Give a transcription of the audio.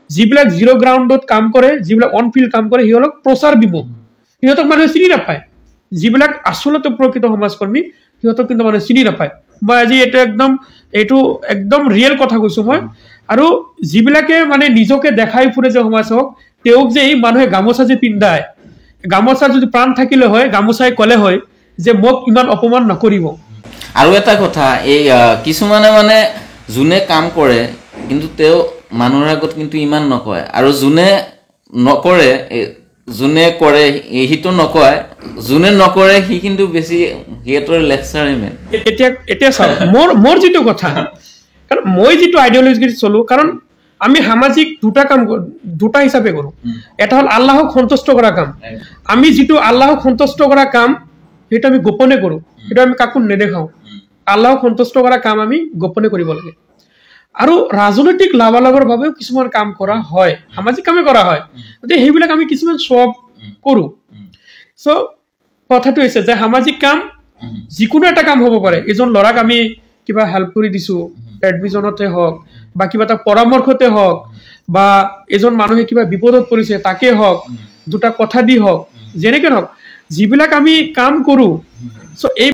যিবিলাক জিৰ' গ্ৰাউণ্ডত কাম কৰে, যিবিলাক অন ফিল্ড কাম কৰে, সিহঁতক প্ৰচাৰ বিমুখ, সিহঁতক মানুহে চিনি নাপায়। যিবিলাক আচলতে প্ৰকৃত সমাজকৰ্মী সিহঁতক কিন্তু মানুহে চিনি নাপায়। মই আজি এইটো একদম ৰিয়েল কথা কৈছো মই। আৰু যিবিলাকে মানে নিজকে দেখাই ফুৰে যে সমাজক, তেওঁক যে এই মানুহে গামোচা যে পিন্ধায়, গামোচাৰ যদি প্ৰাণ থাকিলে হয় গামোচাই ক'লে হয় যে মোক ইমান অপমান নকৰিব। আৰু এটা কথা, এই কিছুমানে মানে যোনে কাম কৰে কিন্তু তেওঁ মানুহৰ আগত কিন্তু ইমান নকয়, আৰু যোনে নকৰে, যোনে কৰে সিটো নকয়, যোনে নকৰে সি কিন্তু বেছি সিহঁতৰ লেকচাৰ ইমান। এতিয়া চাওক, মোৰ যিটো কথা, কাৰণ মই যিটো আইডিঅলজি চলো, কাৰণ আমি সামাজিক দুটা হিচাপে কৰো। এটা হ'ল আল্লাহক সন্তুষ্ট কৰা কাম। আমি যিটো আল্লাহক সন্তুষ্ট কৰা কাম সেইটো আমি গোপনে কৰো, সেইটো আমি কাকো নেদেখাও। আল্লাহক সন্তুষ্ট কৰা কাম আমি গোপনে কৰিব লাগে। আৰু ৰাজনৈতিক লাভালাভৰ বাবেও কিছুমান কাম কৰা হয়, সামাজিক কামে কৰা হয়, গতিকে সেইবিলাক আমি কিছুমান সব কৰো। চ' কথাটো হৈছে যে সামাজিক কাম যিকোনো এটা কাম হ'ব পাৰে। এজন ল'ৰাক আমি কিবা হেল্প কৰি দিছো, এডমিশ্যনতে হওক বা কিবা এটা পৰামৰ্শতে হওক, বা এজন মানুহে কিবা বিপদত পৰিছে তাকে হওক, দুটা কথা দি হওক, যেনেকে হওক, যিবিলাক আমি কাম কৰো, চ' এই